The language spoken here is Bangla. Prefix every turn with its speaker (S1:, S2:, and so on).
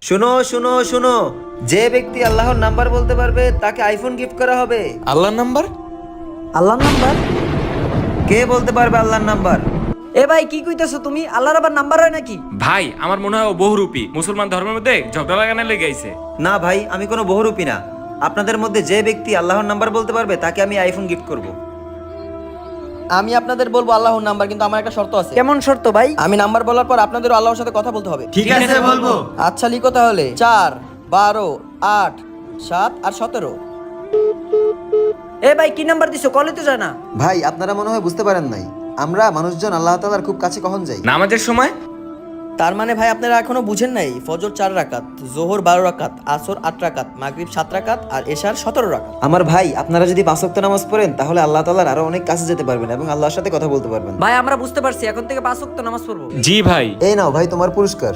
S1: শুনো শুনো শুনো, যে ব্যক্তি আল্লাহর নাম্বার বলতে পারবে তাকে আইফোন গিফট করা হবে।
S2: আল্লাহর নাম্বার?
S3: আল্লাহর নাম্বার?
S1: কে বলতে পারবে আল্লাহর নাম্বার?
S3: এ ভাই কি কইতাছো তুমি? আল্লাহর আবার নাম্বার হয় নাকি?
S4: ভাই আমার মনে হয় ও বহুরূপী, মুসলমান ধর্মের মধ্যে ঝগড়া লাগানো লেগে আইছে।
S1: না ভাই, আমি কোনো বহুরূপী না। আপনাদের মধ্যে যে ব্যক্তি আল্লাহর নাম্বার বলতে পারবে তাকে আমি আইফোন গিফট করব।
S5: আমি আপনাদের বলবো আল্লাহর নাম্বার, কিন্তু আমার একটা শর্ত আছে।
S3: কেমন শর্ত ভাই?
S5: আমি নাম্বার বলার পর আপনাদেরও আল্লাহর সাথে কথা বলতে হবে।
S1: ঠিক আছে বলবো।
S5: আচ্ছা লিখো তাহলে 4, 12, 8, 7 আর 17।
S3: এ ভাই কি নাম্বার দিছো? কলে তো যায় না।
S1: ভাই আপনারা মনে হয় বুঝতে পারেন নাই, আমরা মানুষজন আল্লাহ তাআলার খুব কাছে কখন যাই।
S4: নামাজের সময়
S5: তার মানে ভাই আপনারা এখনো বুঝেন নাই, ফজর 4 রাকাত, জোহর 12 রাকাত, আসর 8 রাকাত, মাগরিব 7 রাকাত আর এশার 17 রাকাত।
S1: আমার ভাই, আপনারা যদি 5 ওয়াক্ত নামাজ পড়েন তাহলে আল্লাহ তাআলার আরো অনেক কাছে যেতে পারবেন এবং আল্লাহর সাথে কথা বলতে পারবেন।
S3: ভাই আমরা বুঝতে পারছি, এখন থেকে 5 ওয়াক্ত নামাজ পড়বো।
S4: জি ভাই।
S1: এই নাও ভাই তোমার পুরস্কার।